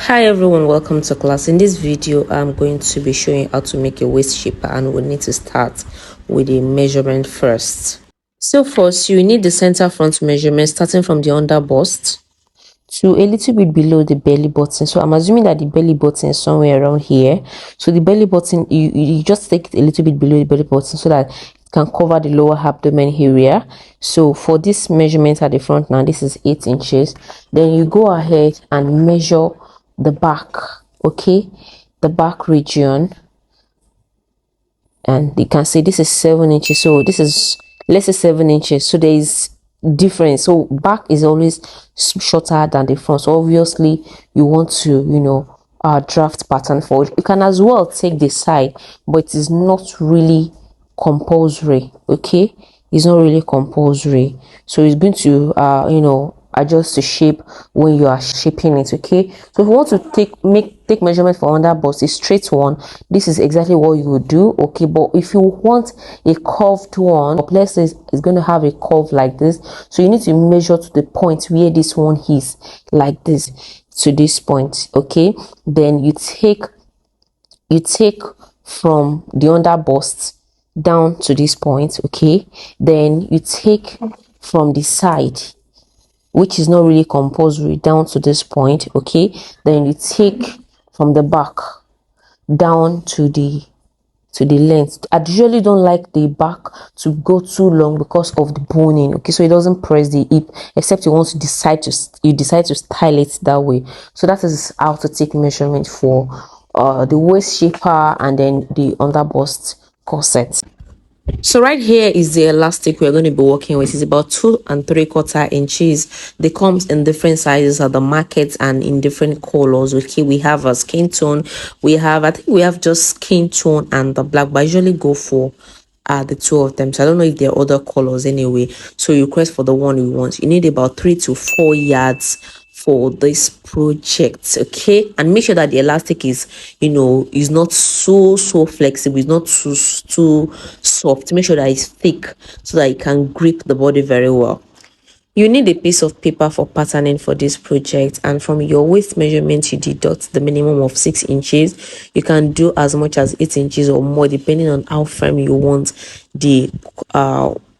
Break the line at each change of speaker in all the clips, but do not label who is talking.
Hi everyone, welcome to class. In this video I'm going to be showing how to make a waist shaper, and we need to start with a measurement first. So first you need the center front measurement starting from the under bust to a little bit below the belly button. So I'm assuming that the belly button is somewhere around here. So the belly button, you just take it a little bit below the belly button so that it can cover the lower abdomen area. So for this measurement at the front now, this is 8 inches. Then you go ahead and measure the back, okay, the back region, and you can see this is 7 inches. So this is, let's say, 7 inches. So there is difference. So back is always shorter than the front. So obviously you want to, draft pattern for it. You can as well take the side, but it is not really compulsory. Okay, it's not really compulsory. So it's going to adjust the shape when you are shaping it. Okay, so if you want to take measurement for under bust, a straight one, this is exactly what you would do. Okay, but if you want a curved one, let's say it's going to have a curve like this, so you need to measure to the point where this one is, like this, to this point. Okay, then you take from the under bust down to this point. Okay, then you take from the side, which is not really compulsory, down to this point. Okay, then you take from the back down to the length. I usually don't like the back to go too long because of the boning. Okay, so it doesn't press the hip, except you want to decide to style it that way. So that is how to take measurement for the waist shaper and then the under bust corset. So right here is the elastic we're going to be working with. It's about 2 3/4 inches. They comes in different sizes at the market and in different colors. Okay, we have a skin tone, I think we have just skin tone and the black, but I usually go for the two of them. So I don't know if there are other colors anyway. So you request for the one you want. You need about 3 to 4 yards for this project. Okay, and make sure that the elastic is not so flexible, it's not too soft. Make sure that it's thick so that it can grip the body very well. You need a piece of paper for patterning for this project, and from your waist measurement you deduct the minimum of 6 inches. You can do as much as 8 inches or more depending on how firm you want the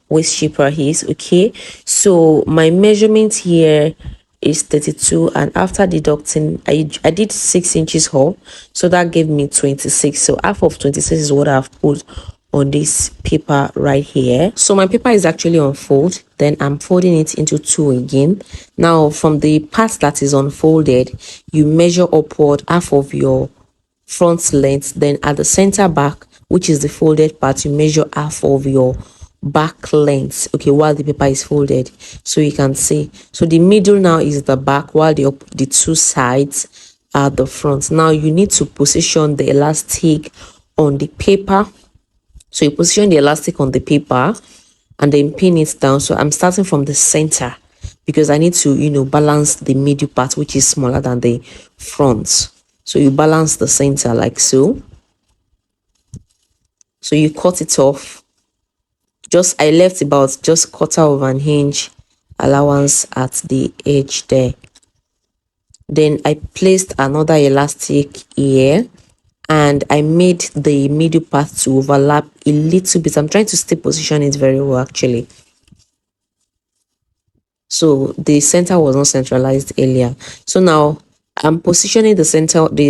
waist shaper is. Okay, so my measurement here is 32, and after deducting I did 6 inches off, so that gave me 26. So half of 26 is what I've put on this paper right here. So my paper is actually on fold, then I'm folding it into 2 again. Now from the part that is unfolded, you measure upward half of your front length, then at the center back, which is the folded part, you measure half of your back length. Okay, while the paper is folded, so you can see, so the middle now is the back, while the two sides are the front. Now you need to position the elastic on the paper. So you position the elastic on the paper and then pin it down. So I'm starting from the center because I need to balance the middle part, which is smaller than the front. So you balance the center like so. So you cut it off. I left about just 1/4 of an inch allowance at the edge there. Then I placed another elastic here and I made the middle part to overlap a little bit. I'm trying to still position it very well actually. So the center was not centralized earlier. So now I'm positioning the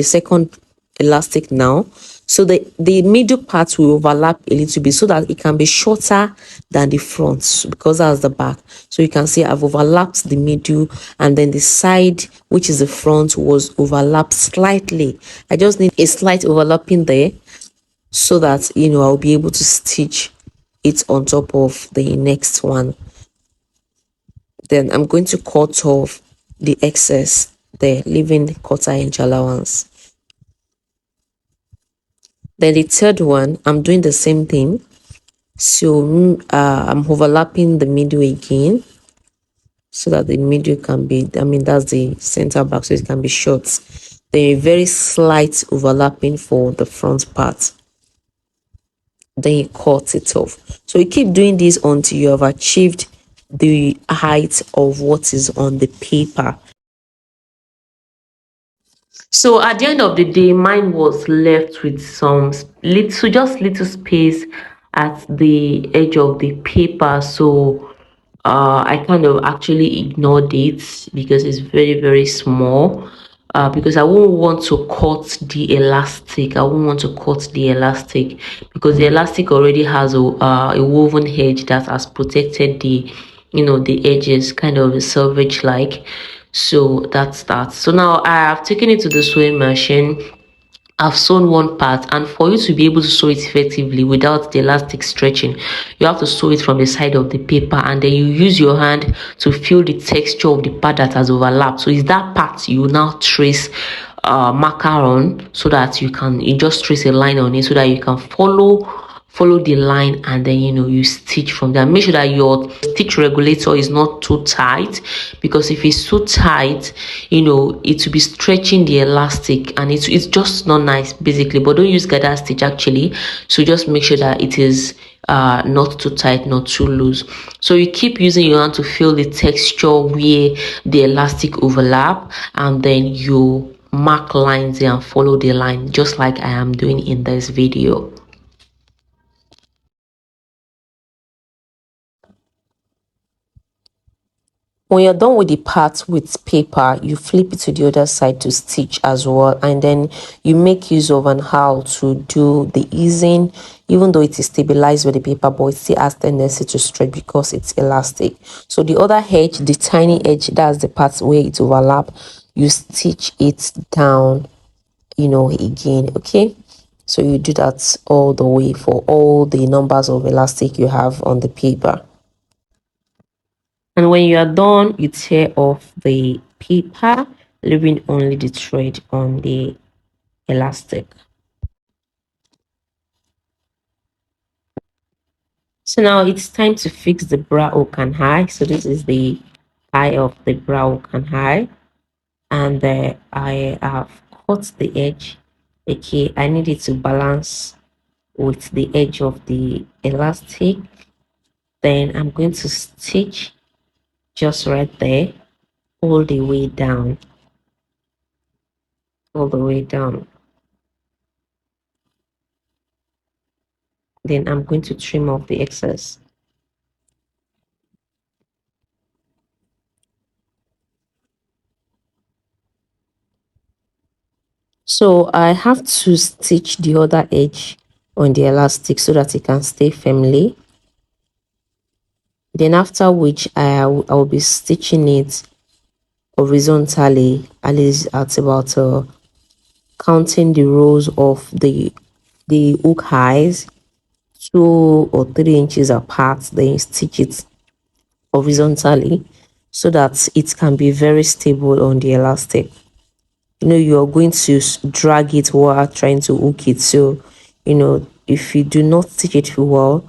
second elastic now, so the middle part will overlap a little bit so that it can be shorter than the front, because that's the back. So you can see I've overlapped the middle, and then the side, which is the front, was overlapped slightly. I just need a slight overlapping there so that I'll be able to stitch it on top of the next one. Then I'm going to cut off the excess there, leaving 1/4 inch allowance. Then the third one, I'm doing the same thing. So I'm overlapping the middle again so that the middle can be, that's the center back, so it can be short. Then a very slight overlapping for the front part. Then you cut it off. So you keep doing this until you have achieved the height of what is on the paper. So at the end of the day, mine was left with some little space at the edge of the paper. So I kind of actually ignored it because it's very small. Because I won't want to cut the elastic. I won't want to cut the elastic because the elastic already has a woven edge that has protected the, the edges, kind of a selvage like. So that's that. So now I have taken it to the sewing machine. I've sewn one part, and for you to be able to sew it effectively without the elastic stretching, you have to sew it from the side of the paper, and then you use your hand to feel the texture of the part that has overlapped. So it's that part you now trace marker on, so that you just trace a line on it so that you can follow the line, and then you stitch from there. Make sure that your stitch regulator is not too tight, because if it's too tight, it will be stretching the elastic, and it's just not nice basically. But don't use gather stitch actually. So just make sure that it is not too tight, not too loose. So you keep using your hand to feel the texture where the elastic overlap, and then you mark lines and follow the line, just like I am doing in this video. When you're done with the part with paper, you flip it to the other side to stitch as well, and then you make use of an awl to do the easing. Even though it is stabilized with the paper, but it still has tendency to stretch because it's elastic. So the other edge, the tiny edge, that's the part where it overlap, you stitch it down, again. Okay, so you do that all the way for all the numbers of elastic you have on the paper. And when you are done, you tear off the paper, leaving only the thread on the elastic. So now it's time to fix the bra hook and eye. So this is the eye of the bra hook and eye, and I have cut the edge. Okay, I need it to balance with the edge of the elastic. Then I'm going to stitch just right there, all the way down, all the way down. Then I'm going to trim off the excess. So I have to stitch the other edge on the elastic so that it can stay firmly. Then after which I will be stitching it horizontally, at least at about counting the rows of the hook eyes 2 or 3 inches apart. Then stitch it horizontally so that it can be very stable on the elastic. You're going to drag it while trying to hook it. So if you do not stitch it well,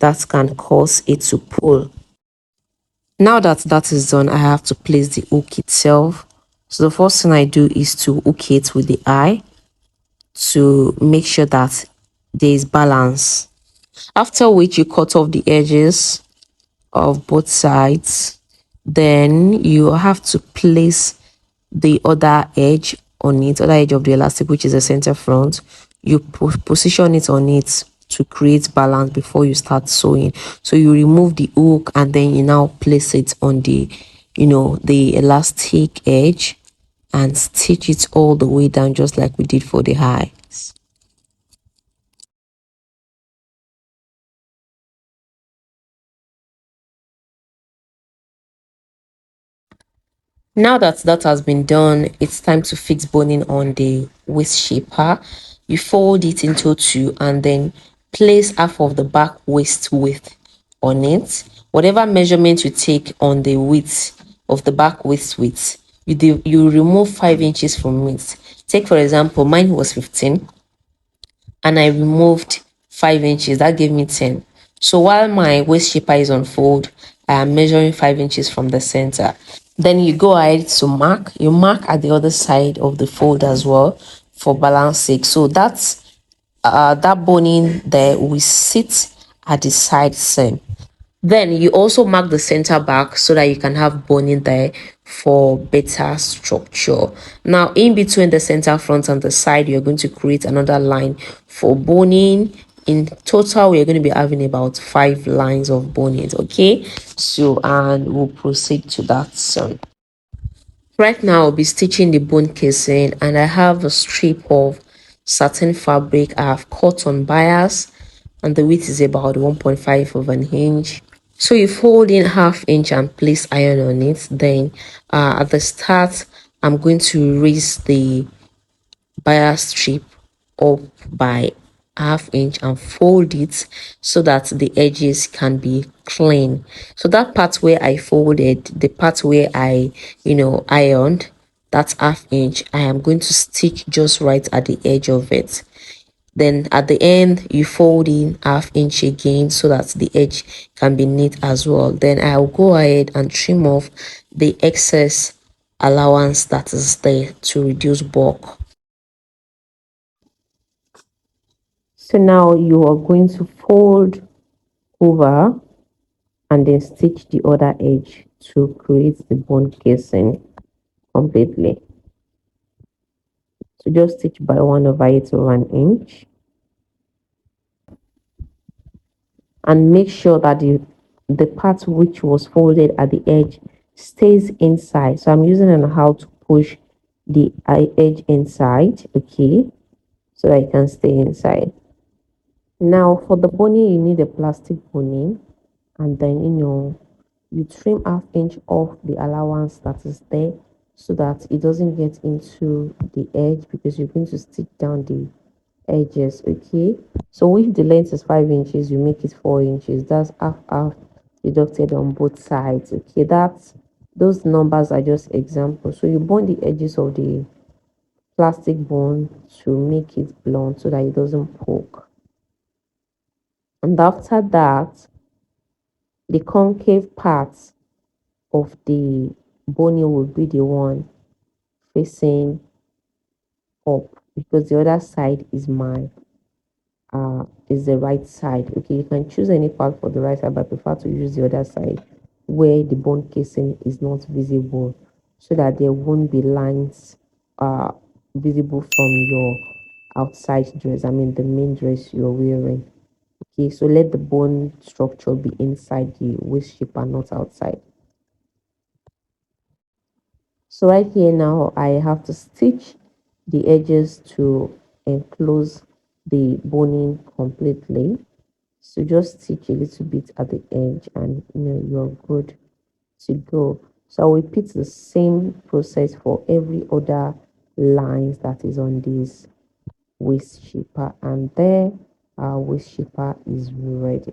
that can cause it to pull. Now that is done, I have to place the hook itself. So the first thing I do is to hook it with the eye to make sure that there is balance. After which you cut off the edges of both sides. Then you have to place the other edge on it, other edge of the elastic, which is the center front. You position it on it to create balance before you start sewing. So you remove the hook, and then you now place it on the the elastic edge and stitch it all the way down, just like we did for the eyes. Now that has been done, it's time to fix boning on the waist shaper. You fold it into 2 and then place half of the back waist width on it. Whatever measurement you take on the width of the back waist width, you remove 5 inches from it. Take for example, mine was 15 and I removed 5 inches. That gave me 10. So while my waist shaper is on fold, I am measuring 5 inches from the center. Then you go ahead to mark. You mark at the other side of the fold as well for balance sake. So that's that boning there will sit at the side seam. Then you also mark the center back so that you can have boning there for better structure. Now in between the center front and the side, you're going to create another line for boning. In total, we're going to be having about 5 lines of boning. Okay, so and we'll proceed to that soon. Right now I'll be stitching the bone casing, and I have a strip of satin fabric I have cut on bias, and the width is about 1.5 of an inch. So you fold in ½ inch and place iron on it. Then at the start, I'm going to raise the bias strip up by ½ inch and fold it so that the edges can be clean. So that part where I folded, the part where I ironed, that's ½ inch, I am going to stick just right at the edge of it. Then at the end, you fold in ½ inch again so that the edge can be neat as well. Then I'll go ahead and trim off the excess allowance that is there to reduce bulk. So now you are going to fold over and then stitch the other edge to create the bone casing completely. So just stitch by 1/8 of an inch and make sure that the part which was folded at the edge stays inside. So I'm using an how to push the edge inside, okay, so that it can stay inside. Now for the boning, you need a plastic boning, and then you trim ½ inch off the allowance that is there so that it doesn't get into the edge, because you're going to stick down the edges. Okay, so if the length is 5 inches, you make it 4 inches. That's half deducted on both sides. Okay, that's those numbers are just examples. So you bond the edges of the plastic bone to make it blunt so that it doesn't poke. And after that, the concave part of the bony will be the one facing up, because the other side is the right side. Okay, you can choose any part for the right side, but I prefer to use the other side where the bone casing is not visible, so that there won't be lines visible from your outside dress, I mean the main dress you're wearing. Okay, so let the bone structure be inside the waist shape and not outside. So right here now I have to stitch the edges to enclose the boning completely. So just stitch a little bit at the edge and you're good to go. So I'll repeat the same process for every other lines that is on this waist shaper, and there our waist shaper is ready.